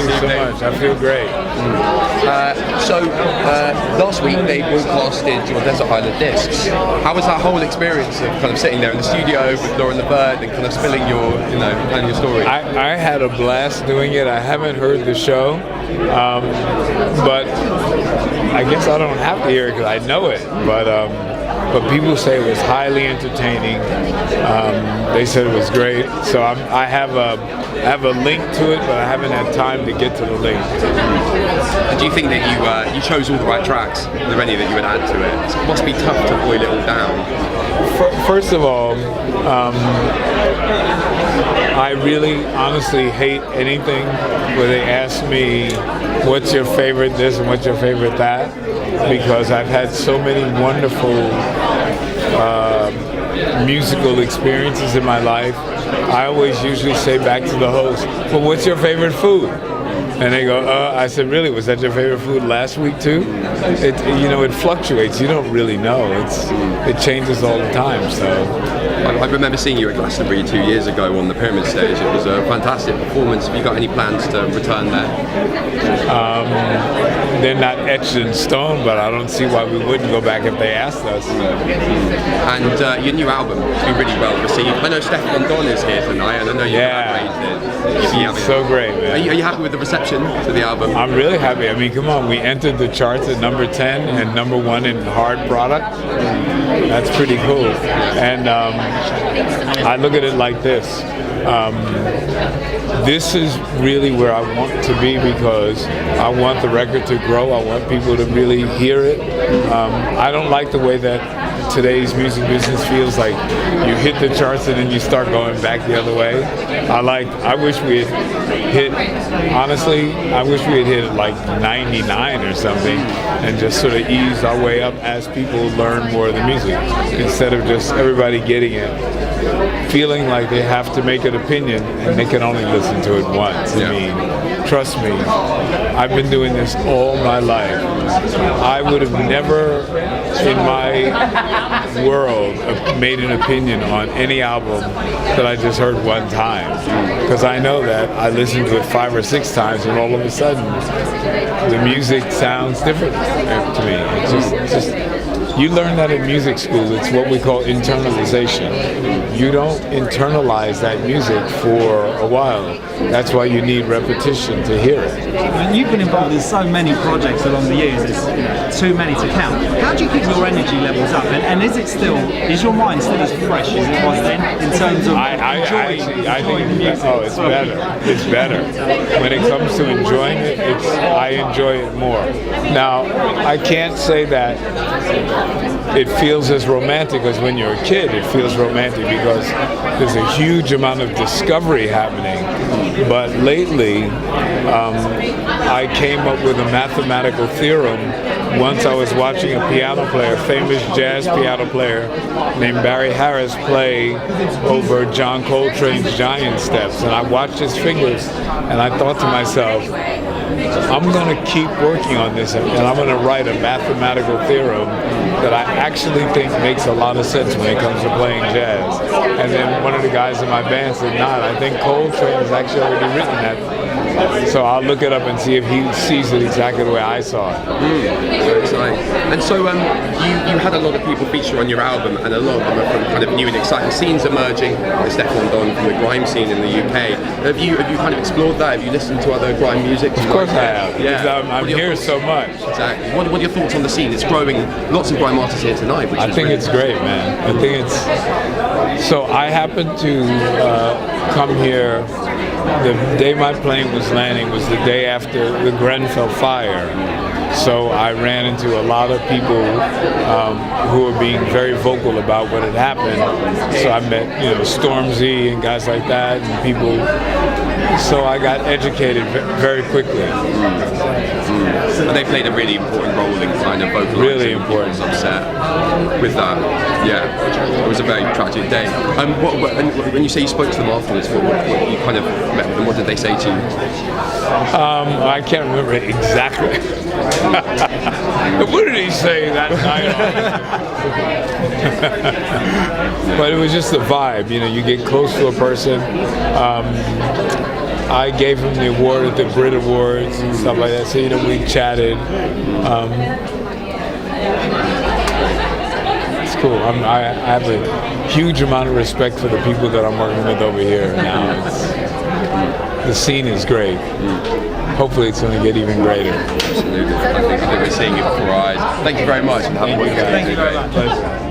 you so much. I feel great. Last week they broadcasted your Desert Island discs. How was that whole experience of kind of sitting there in the studio with Lauren Levert and kind of spilling your, telling your story? I had a blast doing it. I haven't heard the show, but I guess I don't have to hear it because I know it. But people say it was highly entertaining. They said it was great. So I have a link to it, but I haven't had time to get to the link. And do you think that you chose all the right tracks? Are there any that you would add to it? It must be tough to boil it all down. First of all, I really honestly hate anything where they ask me, what's your favorite this and what's your favorite that? Because I've had so many wonderful musical experiences in my life. I always usually say back to the host, well, what's your favorite food? And they go, I said, really, was that your favorite food last week too? It fluctuates. You don't really know. It changes all the time. So I remember seeing you at Glastonbury 2 years ago on the Pyramid stage. It was a fantastic performance. Have you got any plans to return there? They're not etched in stone, but I don't see why we wouldn't go back if they asked us. And your new album has been really well received. I know Steph London is here tonight, and I know you It's so great, man. Are you happy with the reception to the album? I'm really happy. I mean, come on, we entered the charts at number 10 and number 1 in hard product. That's pretty cool. And I look at it like this. This is really where I want to be because I want the record to grow. I want people to really hear it. I don't like the way that today's music business feels like you hit the charts and then you start going back the other way. I wish we had hit, honestly, I wish we had hit like 99 or something and just sort of ease our way up as people learn more of the music instead of just everybody getting it, feeling like they have to make an opinion and they can only listen to it once. I mean, trust me, I've been doing this all my life. I would have never in my world made an opinion on any album that I just heard one time, because I know that I listened to it 5 or 6 times and all of a sudden the music sounds different to me. It's just you learn that in music school. It's what we call internalization. You don't internalize that music for a while. That's why you need repetition to hear it. And you've been involved in so many projects along the years, there's too many to count. How do you keep your energy levels up? And is your mind still as fresh as it was then in terms of enjoying the music? Oh, it's better. It's better. When it comes to enjoying it, I enjoy it more. Now, I can't say that it feels as romantic as when you're a kid. It feels romantic because there's a huge amount of discovery happening. But lately, I came up with a mathematical theorem. Once I was watching a piano player, famous jazz piano player named Barry Harris, play over John Coltrane's Giant Steps. And I watched his fingers, and I thought to myself, I'm going to keep working on this, and I'm going to write a mathematical theorem that I actually think makes a lot of sense when it comes to playing jazz. And then one of the guys in my band said, I think Coltrane has actually already written that. So I'll look it up and see if he sees it exactly the way I saw it. So exciting. And so you had a lot of people feature on your album, and a lot of them are from kind of new and exciting scenes emerging. There's Stefan Don from the grime scene in the UK. Have you kind of explored that? Have you listened to other grime music? Of course I have. Yeah. I'm here so much. Exactly. What are your thoughts on the scene? It's growing. Lots of grime artists here tonight. I think it's great, man. I think it's. So I happened to come here. The day my plane was landing was the day after the Grenfell fire. So I ran into a lot of people who were being very vocal about what had happened. So I met, Stormzy and guys like that, and people. So I got educated very quickly. And they played a really important role in kind of vocalizing. Really important. Upset with that. Yeah, it was a very tragic day. When you say you spoke to them afterwards, what you kind of met with them, what did they say to you? I can't remember exactly. What did he say that night? But it was just the vibe. You get close to a person. I gave him the award at the Brit Awards and stuff like that. So we chatted. It's cool. I have a huge amount of respect for the people that I'm working with over here now. The scene is great. Hopefully it's going to get even greater. Absolutely. I think we're seeing it before our eyes. Thank you very much. And have a wonderful day. Thank you very much.